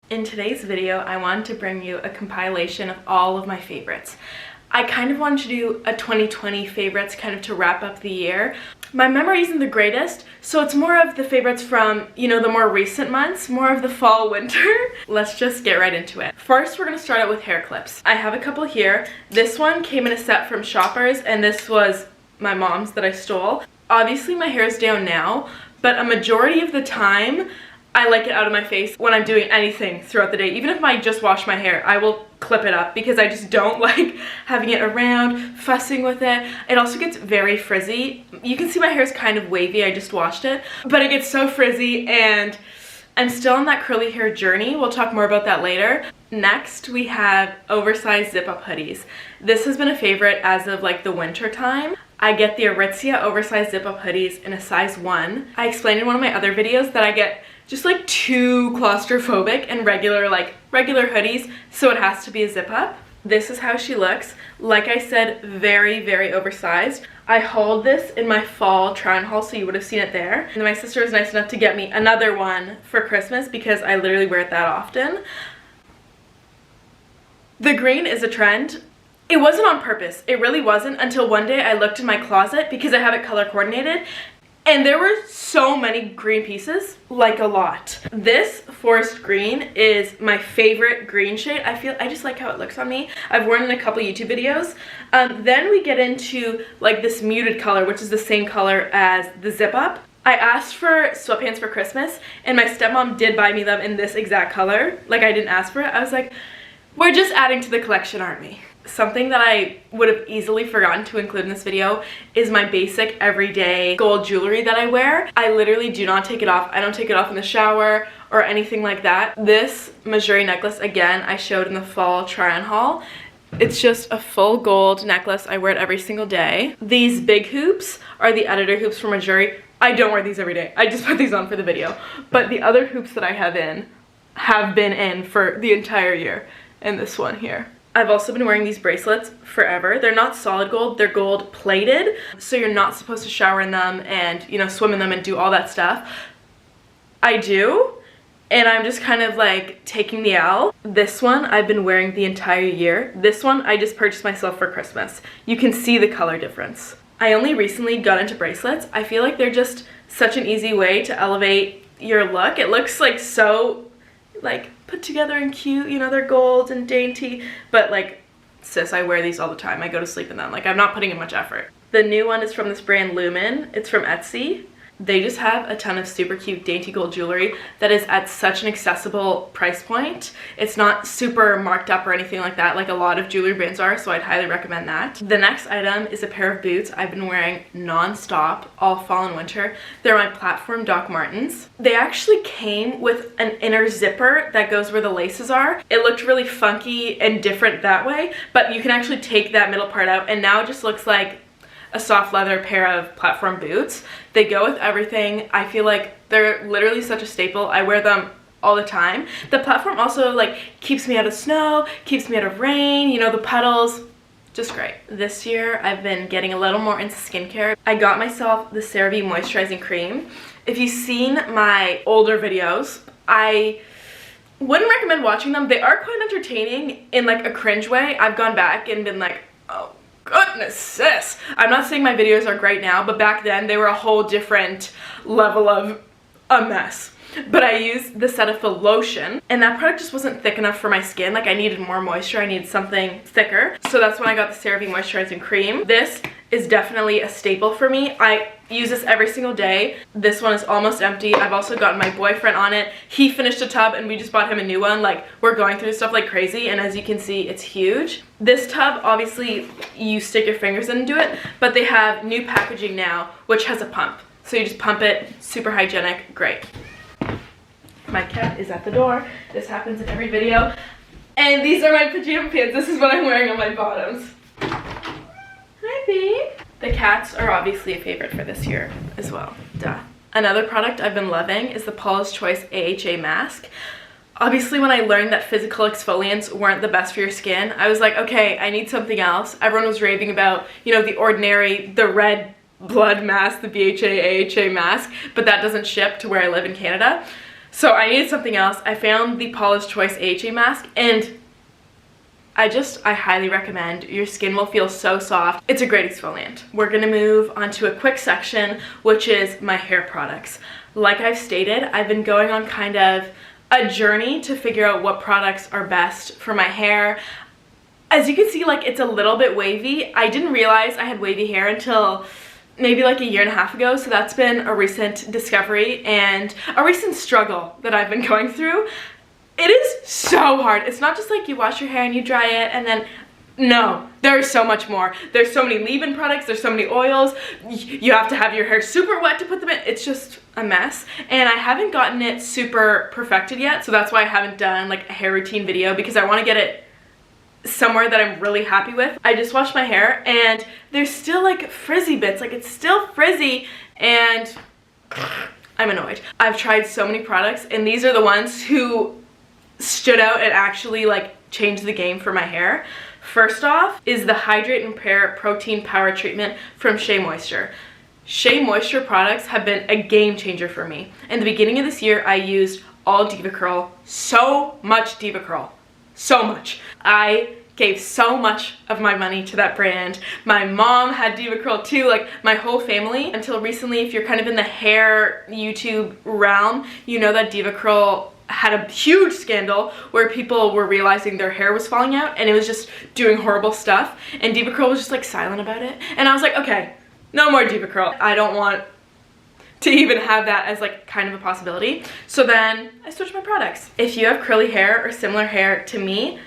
In today's video, I wanted to bring you a compilation of all of my favorites. I kind of wanted to do a 2020 favorites kind of to wrap up the year. My memory isn't the greatest, so it's more of the favorites from, the more recent months, more of the fall, winter. Let's just get right into it. First, we're gonna start out with hair clips. I have a couple here. This one came in a set from Shoppers, and this was my mom's that I stole. Obviously, my hair is down now, but a majority of the time, I like it out of my face when I'm doing anything throughout the day. Even if I just wash my hair, I will clip it up because I just don't like having it around, fussing with it. It also gets very frizzy. You can see my hair is kind of wavy, I just washed it, but it gets so frizzy and I'm still on that curly hair journey. We'll talk more about that later. Next, we have oversized zip-up hoodies. This has been a favorite as of like the winter time. I get the Aritzia oversized zip-up hoodies in a size 1. I explained in one of my other videos that I get just like too claustrophobic and regular hoodies, so it has to be a zip up. This is how she looks. Like I said, very, very oversized. I hauled this in my fall try-on haul, so you would have seen it there. And my sister was nice enough to get me another one for Christmas because I literally wear it that often. The green is a trend. It wasn't on purpose. It really wasn't until one day I looked in my closet because I have it color coordinated. And there were so many green pieces, like a lot. This forest green is my favorite green shade. I just like how it looks on me. I've worn it in a couple YouTube videos. Then we get into like this muted color, which is the same color as the zip up. I asked for sweatpants for Christmas and my stepmom did buy me them in this exact color. Like I didn't ask for it. I was like, we're just adding to the collection, aren't we? Something that I would have easily forgotten to include in this video is my basic everyday gold jewelry that I wear. I literally do not take it off. I don't take it off in the shower or anything like that. This Mejuri necklace, again, I showed in the fall try-on haul. It's just a full gold necklace. I wear it every single day. These big hoops are the editor hoops from Mejuri. I don't wear these every day. I just put these on for the video. But the other hoops that I have been in for the entire year. And this one here. I've also been wearing these bracelets forever. They're not solid gold, they're gold plated. So you're not supposed to shower in them and, swim in them and do all that stuff. I do, and I'm just kind of like taking the L. This one I've been wearing the entire year. This one I just purchased myself for Christmas. You can see the color difference. I only recently got into bracelets. I feel like they're just such an easy way to elevate your look. It looks like so put together and cute, they're gold and dainty, but like, sis, I wear these all the time. I go to sleep in them. Like, I'm not putting in much effort. The new one is from this brand Lumen. It's from Etsy. They just have a ton of super cute dainty gold jewelry that is at such an accessible price point. It's not super marked up or anything like that, like a lot of jewelry brands are, so I'd highly recommend that. The next item is a pair of boots I've been wearing non-stop all fall and winter. They're my platform Doc Martens. They actually came with an inner zipper that goes where the laces are. It looked really funky and different that way, but you can actually take that middle part out and now it just looks like a soft leather pair of platform boots. They go with everything. I feel like they're literally such a staple. I wear them all the time. The platform also keeps me out of snow, keeps me out of rain, the puddles. Just great. This year I've been getting a little more into skincare. I got myself the CeraVe moisturizing cream. If you've seen my older videos, I wouldn't recommend watching them. They are quite entertaining in a cringe way. I've gone back and been like, oh goodness, sis. I'm not saying my videos are great now, but back then they were a whole different level of a mess. But I used the Cetaphil lotion, and that product just wasn't thick enough for my skin. I needed more moisture. I needed something thicker. So that's when I got the CeraVe moisturizing cream. This is definitely a staple for me. I use this every single day. This one is almost empty. I've also gotten my boyfriend on it. He finished a tub and we just bought him a new one. We're going through stuff like crazy, and as you can see, it's huge. This tub, obviously, you stick your fingers into it, but they have new packaging now, which has a pump. So you just pump it, super hygienic, great. My cat is at the door. This happens in every video. And these are my pajama pants. This is what I'm wearing on my bottoms. Hi, babe. The cats are obviously a favorite for this year as well. Duh. Another product I've been loving is the Paula's Choice AHA mask. Obviously, when I learned that physical exfoliants weren't the best for your skin, I was like, okay, I need something else. Everyone was raving about, the Ordinary, the red blood mask, the BHA AHA mask, but that doesn't ship to where I live in Canada. So I needed something else. I found the Paula's Choice AHA mask, and I highly recommend. Your skin will feel so soft. It's a great exfoliant. We're gonna move on to a quick section, which is my hair products. Like I've stated, I've been going on kind of a journey to figure out what products are best for my hair. As you can see, like, it's a little bit wavy. I didn't realize I had wavy hair until maybe like a year and a half ago, so that's been a recent discovery and a recent struggle that I've been going through. It is so hard. It's not just like you wash your hair and you dry it and then, no, there's so much more. There's so many leave-in products, there's so many oils. You have to have your hair super wet to put them in. It's just a mess. And I haven't gotten it super perfected yet, so that's why I haven't done like a hair routine video, because I want to get it somewhere that I'm really happy with. I just washed my hair and there's still like frizzy bits, like it's still frizzy, and I'm annoyed. I've tried so many products and these are the ones who stood out and actually like changed the game for my hair. First off is the Hydrate and Repair Protein Power Treatment from Shea Moisture. Shea Moisture products have been a game changer for me. In the beginning of this year, I used all Diva Curl, so much Diva Curl, so much. I gave so much of my money to that brand. My mom had Diva Curl too, like my whole family. Until recently, if you're kind of in the hair YouTube realm, you know that Diva Curl had a huge scandal where people were realizing their hair was falling out and it was just doing horrible stuff, and Diva Curl was just like silent about it. And I was like, okay, no more Diva Curl. I don't want to even have that as like kind of a possibility. So then I switched my products. If you have curly hair or similar hair to me,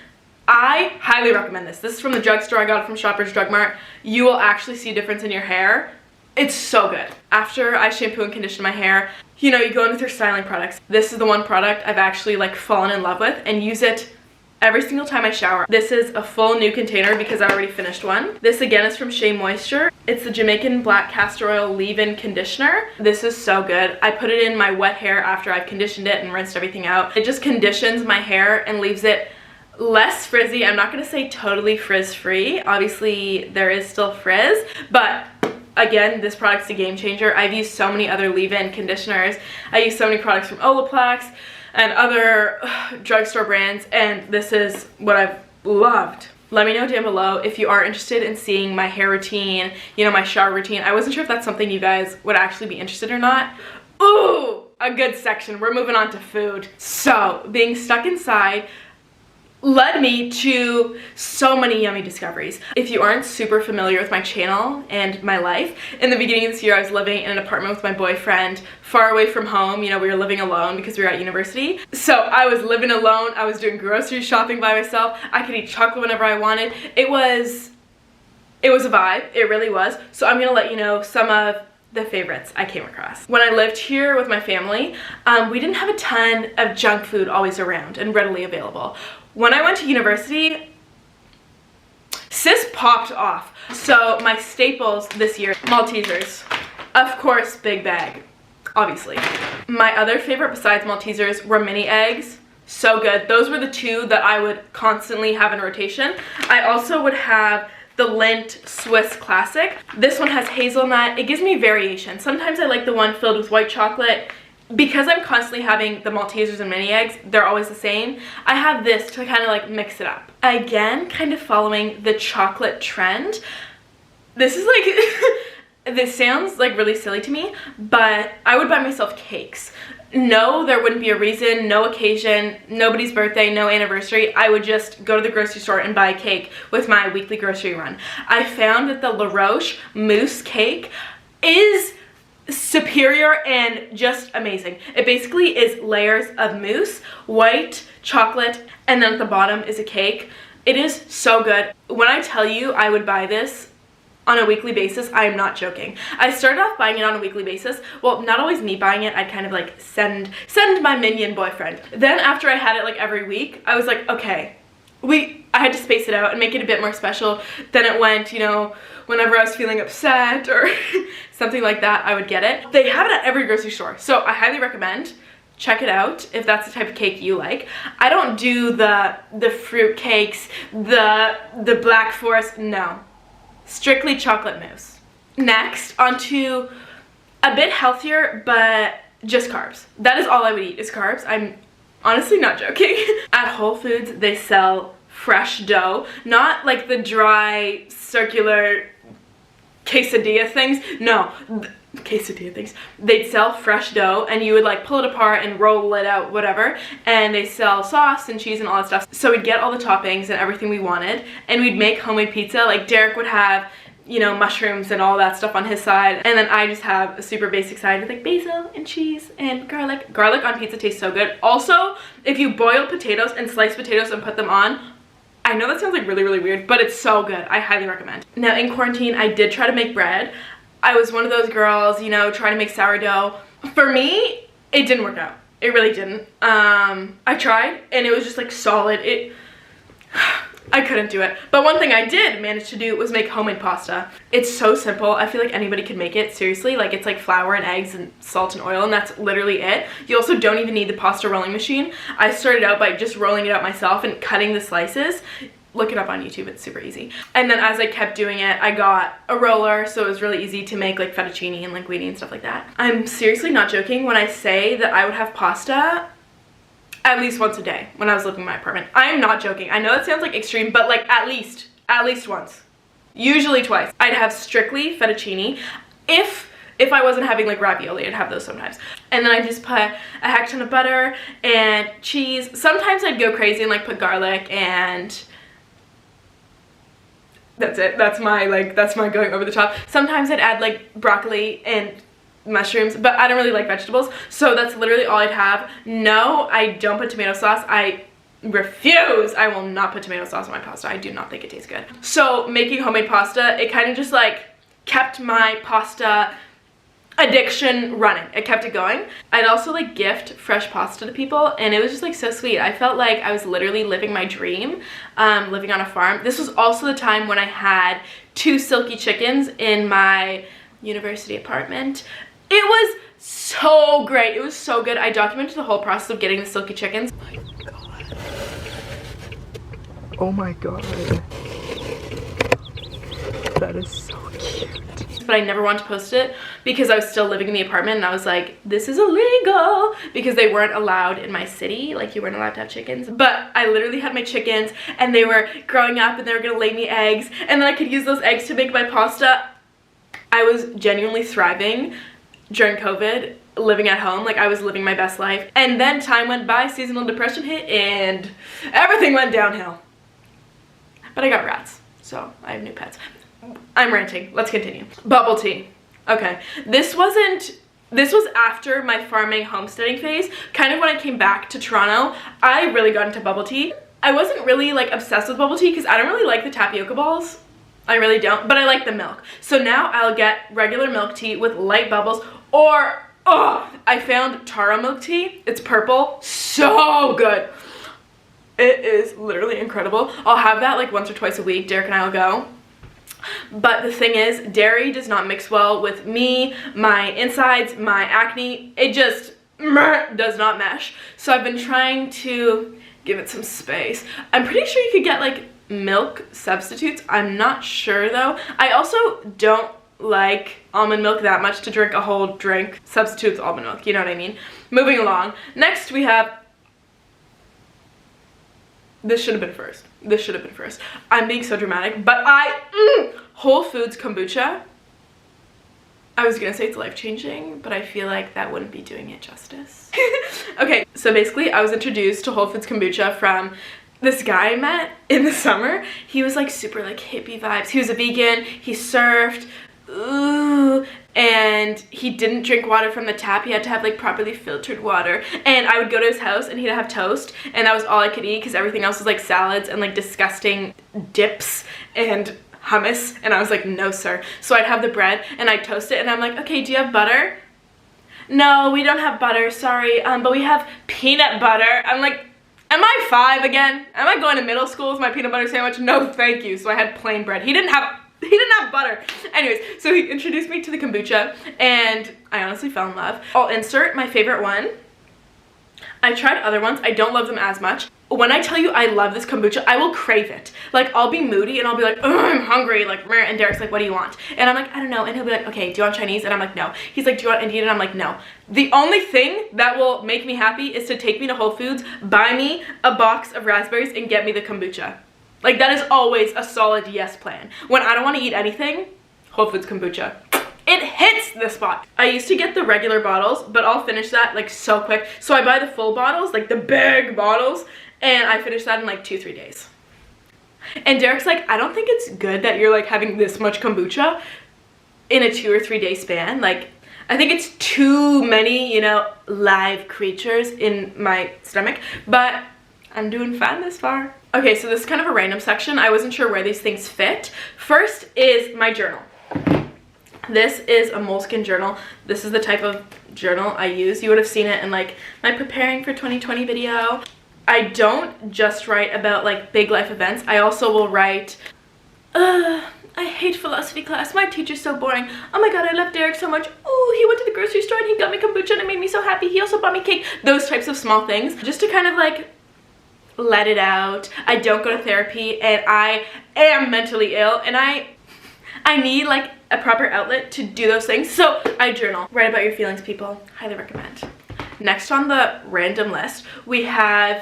I highly recommend this. This is from the drugstore. I got it from Shoppers Drug Mart. You will actually see a difference in your hair. It's so good. After I shampoo and condition my hair, you know, you go in with your styling products. This is the one product I've actually like fallen in love with and use it every single time I shower. This is a full new container because I already finished one. This again is from Shea Moisture. It's the Jamaican Black Castor Oil Leave-In Conditioner. This is so good. I put it in my wet hair after I've conditioned it and rinsed everything out. It just conditions my hair and leaves it less frizzy. I'm not gonna say totally frizz-free. Obviously there is still frizz, but again, this product's a game changer. I've used so many other leave-in conditioners. I use so many products from Olaplex and other drugstore brands, and this is what I've loved. Let me know down below if you are interested in seeing my hair routine, you know, my shower routine. I wasn't sure if that's something you guys would actually be interested or not. Ooh, a good section. We're moving on to food. So, being stuck inside led me to so many yummy discoveries. If you aren't super familiar with my channel and my life, in the beginning of this year I was living in an apartment with my boyfriend, far away from home. You know, we were living alone because we were at university. So I was living alone, I was doing grocery shopping by myself, I could eat chocolate whenever I wanted. It was a vibe, it really was. So I'm gonna let you know some of the favorites I came across. When I lived here with my family, we didn't have a ton of junk food always around and readily available. When I went to university, sis popped off. So my staples this year, Maltesers. Of course, big bag, obviously. My other favorite besides Maltesers were mini eggs. So good. Those were the two that I would constantly have in rotation. I also would have the Lindt Swiss Classic. This one has hazelnut. It gives me variation. Sometimes I like the one filled with white chocolate. Because I'm constantly having the Maltesers and mini eggs, they're always the same. I have this to kind of like mix it up. Again, kind of following the chocolate trend. This is like, this sounds like really silly to me, but I would buy myself cakes. No, there wouldn't be a reason, no occasion, nobody's birthday, no anniversary. I would just go to the grocery store and buy a cake with my weekly grocery run. I found that the La Roche mousse cake is superior and just amazing. It basically is layers of mousse, white chocolate, and then at the bottom is a cake. It is so good. When I tell you I would buy this on a weekly basis, I am not joking. I started off buying it on a weekly basis. Well, not always me buying it. I'd kind of like send my minion boyfriend. Then after I had it like every week, I was like, okay, I had to space it out and make it a bit more special. Then it went, you know, whenever I was feeling upset or something like that, I would get it. They have it at every grocery store, so I highly recommend. Check it out if that's the type of cake you like. I don't do the fruit cakes, the Black Forest, no. Strictly chocolate mousse. Next, onto a bit healthier but just carbs. That is all I would eat, is carbs. I'm honestly not joking. At Whole Foods, they sell fresh dough, not like the dry, circular quesadilla things. No, quesadilla things. They'd sell fresh dough, and you would like pull it apart and roll it out, whatever, and they sell sauce and cheese and all that stuff. So we'd get all the toppings and everything we wanted, and we'd make homemade pizza. Like Derek would have, you know, mushrooms and all that stuff on his side, and then I just have a super basic side with like basil and cheese and garlic. Garlic on pizza tastes so good. Also, if you boil potatoes and slice potatoes and put them on, I know that sounds like really, really weird, but it's so good. I highly recommend. Now in quarantine, I did try to make bread. I was one of those girls, you know, trying to make sourdough. For me, it didn't work out. It really didn't. I tried, and it was just like solid. I couldn't do it. But one thing I did manage to do was make homemade pasta. It's so simple. I feel like anybody could make it, seriously. Like, it's like flour and eggs and salt and oil, and that's literally it. You also don't even need the pasta rolling machine. I started out by just rolling it out myself and cutting the slices. Look it up on YouTube, it's super easy. And then as I kept doing it, I got a roller, so it was really easy to make like fettuccine and linguine and stuff like that. I'm seriously not joking when I say that I would have pasta at least once a day when I was living in my apartment. I am not joking. I know that sounds like extreme, but like at least once. Usually twice. I'd have strictly fettuccine. If I wasn't having like ravioli, I'd have those sometimes. And then I just put a heck ton of butter and cheese. Sometimes I'd go crazy and like put garlic, and that's it. That's my going over the top. Sometimes I'd add like broccoli and mushrooms, but I don't really like vegetables, so that's literally all I'd have. No, I don't put tomato sauce. I refuse. I will not put tomato sauce on my pasta. I do not think it tastes good. So making homemade pasta, it kind of just like kept my pasta addiction running. It kept it going. I'd also like gift fresh pasta to people, and it was just like so sweet. I felt like I was literally living my dream, living on a farm. This was also the time when I had 2 silky chickens in my university apartment. It was so great. It was so good. I documented the whole process of getting the silky chickens. Oh my god. That is so cute. But I never wanted to post it because I was still living in the apartment, and I was like, this is illegal, because they weren't allowed in my city. Like, you weren't allowed to have chickens. But I literally had my chickens, and they were growing up, and they were gonna lay me eggs, and then I could use those eggs to make my pasta. I was genuinely thriving during COVID, living at home. Like, I was living my best life. And then time went by, seasonal depression hit, and everything went downhill. But I got rats, so I have new pets. I'm ranting. Let's continue. Bubble tea. Okay, this was after my farming homesteading phase. Kind of when I came back to Toronto, I really got into bubble tea. I wasn't really like obsessed with bubble tea because I don't really like the tapioca balls. I really don't, but I like the milk. So now I'll get regular milk tea with light bubbles, or, oh, I found taro milk tea. It's purple. So good. It is literally incredible. I'll have that like once or twice a week. Derek and I will go. But the thing is, dairy does not mix well with me, my insides, my acne. It just does not mesh. So I've been trying to give it some space. I'm pretty sure you could get like milk substitutes. I'm not sure though. I also don't like almond milk that much to drink a whole drink. Substitutes almond milk, you know what I mean? Moving along. Next we have, this should have been first. This should have been first. I'm being so dramatic, but Whole Foods kombucha. I was gonna say it's life-changing, but I feel like that wouldn't be doing it justice. Okay, so basically I was introduced to Whole Foods kombucha from this guy I met in the summer. He was like super like hippie vibes. He was a vegan, he surfed, ooh, and he didn't drink water from the tap. He had to have like properly filtered water. And I would go to his house and he'd have toast, and that was all I could eat because everything else was like salads and like disgusting dips and hummus, and I was like, no sir. So I'd have the bread and I'd toast it, and I'm like, okay, do you have butter? No, we don't have butter, sorry, but we have peanut butter. I'm like, am I 5 again? Am I going to middle school with my peanut butter sandwich? No, thank you. So I had plain bread. He didn't have butter. Anyways, so he introduced me to the kombucha, and I honestly fell in love. I'll insert my favorite one. I tried other ones. I don't love them as much. when I tell you I love this kombucha, I will crave it. Like, I'll be moody and I'll be like, oh, I'm hungry, like, and Derek's like, what do you want? And I'm like, I don't know. And he'll be like, okay, do you want Chinese? And I'm like, no. He's like, do you want Indian? And I'm like, no. The only thing that will make me happy is to take me to Whole Foods, buy me a box of raspberries, and get me the kombucha. Like, that is always a solid yes plan. When I don't want to eat anything, Whole Foods kombucha. It hits the spot. I used to get the regular bottles, but I'll finish that like so quick. So I buy the full bottles, like the big bottles, and I finish that in like 2-3 days. And Derek's like, I don't think it's good that you're like having this much kombucha in a 2 or 3 day span. Like, I think it's too many, you know, live creatures in my stomach, but I'm doing fine this far. Okay, so this is kind of a random section. I wasn't sure where these things fit. First is my journal. This is a moleskin journal. This is the type of journal I use. You would have seen it in like my preparing for 2020 video. I don't just write about like big life events. I also will write, I hate philosophy class. My teacher's so boring. Oh my god, I love Derek so much. Oh, he went to the grocery store and he got me kombucha and it made me so happy. He also bought me cake. Those types of small things. Just to kind of like let it out. I don't go to therapy and I am mentally ill and I need like a proper outlet to do those things. So I journal. Write about your feelings, people. Highly recommend. Next on the random list, we have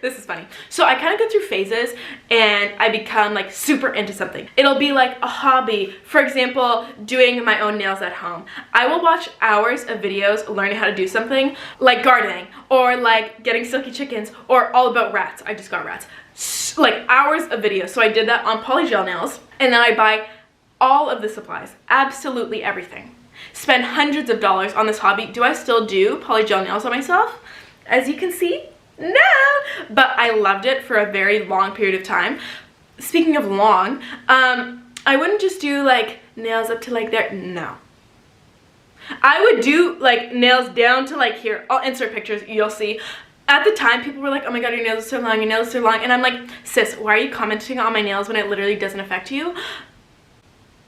this is funny. So I kind of go through phases and I become like super into something. It'll be like a hobby. For example, doing my own nails at home. I will watch hours of videos learning how to do something like gardening or like getting silky chickens or all about rats. I just got rats. Like hours of videos. So I did that on polygel nails and then I buy all of the supplies, absolutely everything. Spend hundreds of dollars on this hobby. Do I still do polygel nails on myself? As you can see, no, but I loved it for a very long period of time. Speaking of long, I wouldn't just do like nails up to like there, no. I would do like nails down to like here. I'll insert pictures, you'll see. At the time, people were like, oh my god, your nails are so long, your nails are so long. And I'm like, sis, why are you commenting on my nails when it literally doesn't affect you?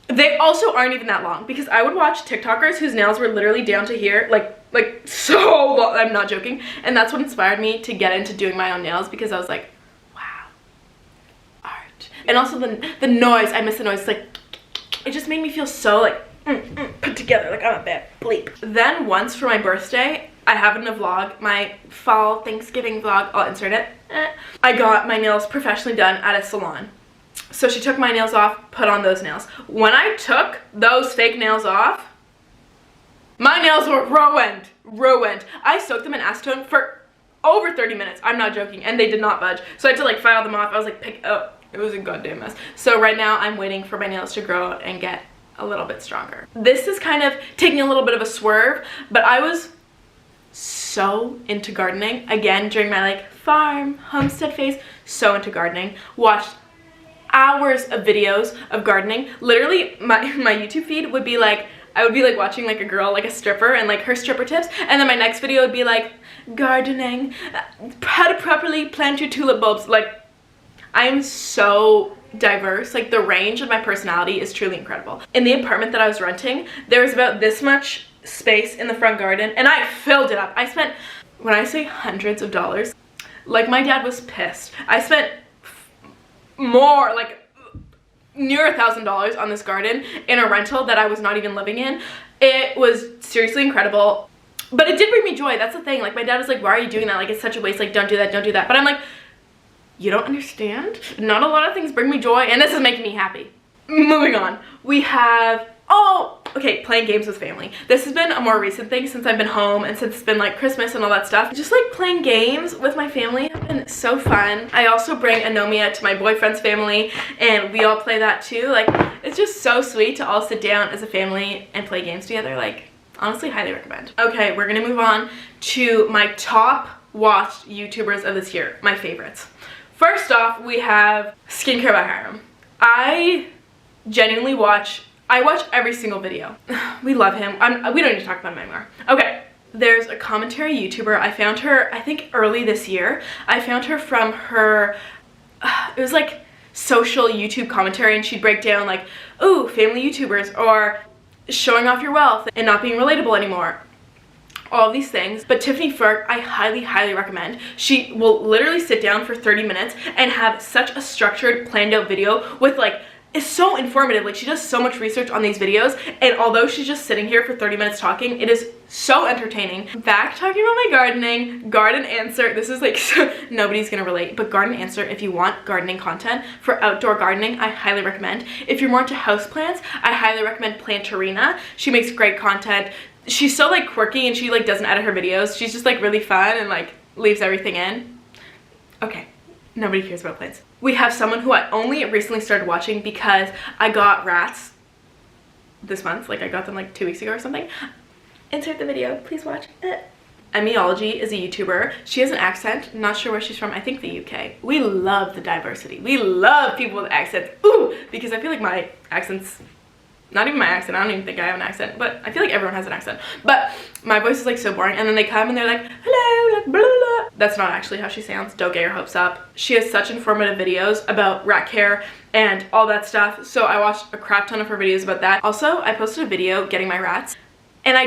They also aren't even that long because I would watch TikTokers whose nails were literally down to here, like so long. I'm not joking. And that's what inspired me to get into doing my own nails because I was like, wow, art. And also the noise, I miss the noise. It's like, it just made me feel so like put together, like I'm a bad bleep. Then once for my birthday, I have it in a vlog, my fall Thanksgiving vlog, I'll insert it. I got my nails professionally done at a salon. So she took my nails off, put on those nails. When I took those fake nails off, my nails were ruined. I soaked them in acetone for over 30 minutes. I'm not joking. And they did not budge. So I had to like file them off. I was like, it was a goddamn mess. So right now I'm waiting for my nails to grow out and get a little bit stronger. This is kind of taking a little bit of a swerve, but I was so into gardening. Again, during my like farm, homestead phase, so into gardening. Watched hours of videos of gardening. Literally my YouTube feed would be like, I would be like watching like a girl, like a stripper and like her stripper tips, and then my next video would be like gardening, how to properly plant your tulip bulbs. Like, I am so diverse. Like, the range of my personality is truly incredible. In the apartment that I was renting, there was about this much space in the front garden and I filled it up. I spent, when I say hundreds of dollars, like my dad was pissed. I spent more, like near $1,000 on this garden in a rental that I was not even living in. It was seriously incredible, but it did bring me joy. That's the thing. Like, my dad was like, why are you doing that? Like, it's such a waste. Like, don't do that, don't do that. But I'm like, you don't understand. Not a lot of things bring me joy, and this is making me happy. Moving on, we have, okay, playing games with family. This has been a more recent thing since I've been home and since it's been like Christmas and all that stuff. Just like playing games with my family have been so fun. I also bring Anomia to my boyfriend's family and we all play that too. Like, it's just so sweet to all sit down as a family and play games together. Like, honestly, highly recommend. Okay, we're gonna move on to my top watched YouTubers of this year, my favorites. First off, we have Skincare by Hiram. I genuinely watch every single video. We love him. We don't need to talk about him anymore. Okay, there's a commentary YouTuber. I found her, I think early this year. I found her from her, it was like social YouTube commentary, and she'd break down like, ooh, family YouTubers, or showing off your wealth and not being relatable anymore, all of these things. But Tiffany Ferg, I highly, highly recommend. She will literally sit down for 30 minutes and have such a structured, planned out video with like, it's so informative. Like, she does so much research on these videos, and although she's just sitting here for 30 minutes talking, it is so entertaining. Back talking about my gardening, garden answer. This is like, so, nobody's gonna relate, but garden answer, if you want gardening content for outdoor gardening, I highly recommend. If you're more into houseplants, I highly recommend Plantarina. She makes great content. She's so like quirky, and she like doesn't edit her videos. She's just like really fun and like leaves everything in. Okay, nobody cares about plants. We have someone who I only recently started watching because I got rats this month. Like, I got them like 2 weeks ago or something. Insert the video, please watch it. Emiology is a YouTuber. She has an accent, not sure where she's from, I think the UK. We love the diversity. We love people with accents. Ooh, because I feel like my accent's, not even my accent, I don't even think I have an accent, but I feel like everyone has an accent. But my voice is like so boring, and then they come and they're like, hello, like blah, blah, blah. That's not actually how she sounds. Don't get your hopes up. She has such informative videos about rat care and all that stuff, so I watched a crap ton of her videos about that. Also, I posted a video getting my rats, and I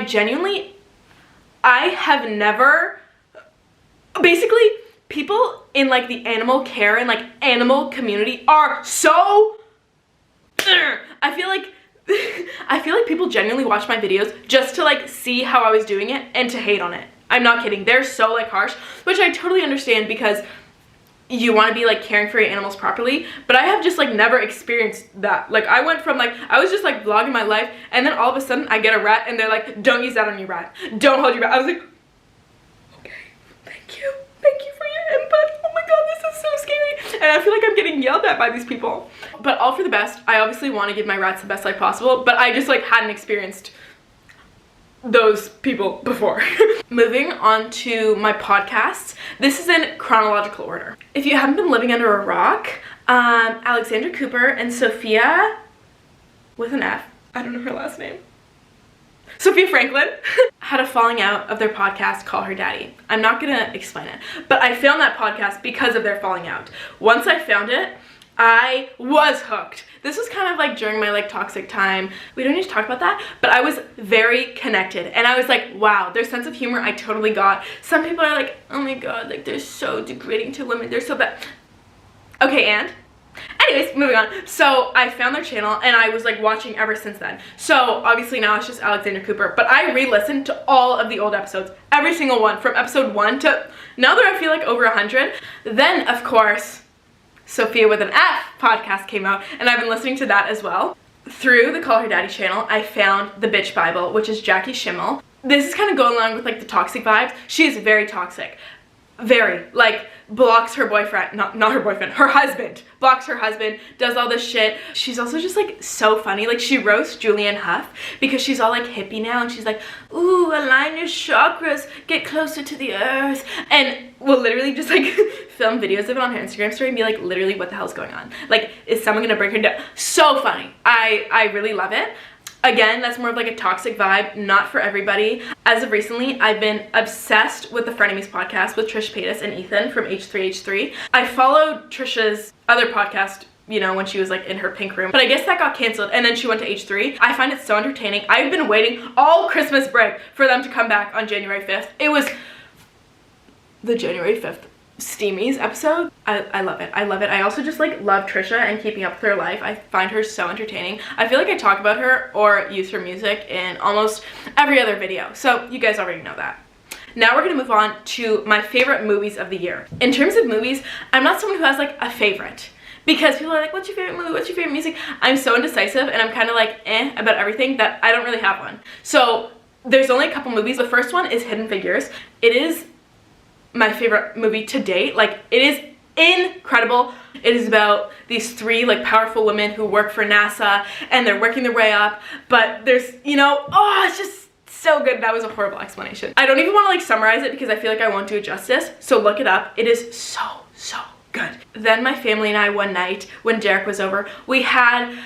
have never, basically, people in like the animal care and like animal community are so, I feel like people genuinely watch my videos just to like see how I was doing it and to hate on it. I'm not kidding. They're so like harsh, which I totally understand because you want to be like caring for your animals properly, but I have just like never experienced that. Like, I went from like, I was just like vlogging my life, and then all of a sudden I get a rat and they're like, don't use that on your rat. Don't hold your rat. I was like, okay, thank you. Thank you for your input. Oh my god, this is so scary. And I feel like I'm getting yelled at by these people. But all for the best. I obviously want to give my rats the best life possible, but I just like hadn't experienced those people before. Moving on to my podcasts. This is in chronological order. If you haven't been living under a rock, Alexandra Cooper and Sophia, with an F, I don't know her last name, Sophia Franklin, had a falling out of their podcast, Call Her Daddy. I'm not gonna explain it, but I found that podcast because of their falling out. Once I found it, I was hooked. This was kind of like during my like toxic time. We don't need to talk about that, but I was very connected, and I was like, wow, their sense of humor I totally got. Some people are like, oh my god, like they're so degrading to women, they're so bad. Okay, and anyways, moving on. So I found their channel and I was like watching ever since then. So obviously now it's just Alexandra Cooper, but I re-listened to all of the old episodes, every single one, from episode 1 to now that I feel like over 100. Then of course, Sophia with an F podcast came out, and I've been listening to that as well. Through the Call Her Daddy channel, I found The Bitch Bible, which is Jackie Schimmel. This is kind of going along with like the toxic vibes. She is very toxic. Very, like, blocks her boyfriend, not her boyfriend, her husband, blocks her husband, does all this shit. She's also just like so funny. Like, she roasts Julianne Hough because she's all like hippie now, and she's like, ooh, align your chakras, get closer to the earth, and will literally just like film videos of it on her Instagram story and be like, literally, what the hell's going on? Like, is someone gonna bring her down? So funny. I really love it. Again, that's more of like a toxic vibe, not for everybody. As of recently, I've been obsessed with the Frenemies podcast with Trish Paytas and Ethan from H3H3. I followed Trisha's other podcast, you know, when she was like in her pink room, but I guess that got canceled, and then she went to H3. I find it so entertaining. I've been waiting all Christmas break for them to come back on January 5th. It was the January 5th Steamies episode. I love it. I love it. I also just like love Trisha and keeping up with her life. I find her so entertaining. I feel like I talk about her or use her music in almost every other video, so you guys already know that. Now we're gonna move on to my favorite movies of the year. In terms of movies, I'm not someone who has like a favorite, because people are like, what's your favorite movie? What's your favorite music? I'm so indecisive, and I'm kind of like about everything that I don't really have one. So there's only a couple movies. The first one is Hidden Figures. It is my favorite movie to date. Like, it is incredible. It is about these 3 like powerful women who work for NASA, and they're working their way up, but there's, you know, oh, it's just so good. That was a horrible explanation. I don't even want to like summarize it because I feel like I won't do it justice, so look it up. It is so good. Then my family and I, one night when Derek was over, we had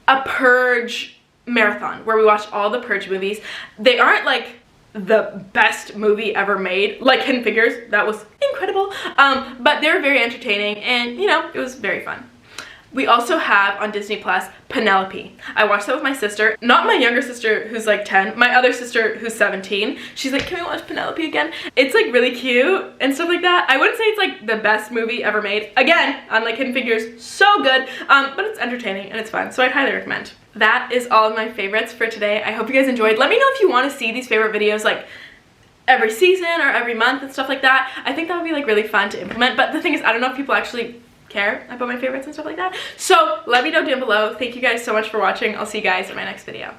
a Purge marathon where we watched all the Purge movies. They aren't like the best movie ever made, like Hidden Figures, that was incredible, but they were very entertaining, and you know, it was very fun. We also have on Disney Plus Penelope. I watched that with my sister, not my younger sister who's like 10, my other sister who's 17. She's like, can we watch Penelope again? It's like really cute and stuff like that. I wouldn't say it's like the best movie ever made. Again, unlike Hidden Figures, so good, but it's entertaining and it's fun, so I'd highly recommend. That is all of my favorites for today. I hope you guys enjoyed. Let me know if you want to see these favorite videos like every season or every month and stuff like that. I think that would be like really fun to implement, but the thing is, I don't know if people actually care about my favorites and stuff like that. So let me know down below. Thank you guys so much for watching. I'll see you guys in my next video.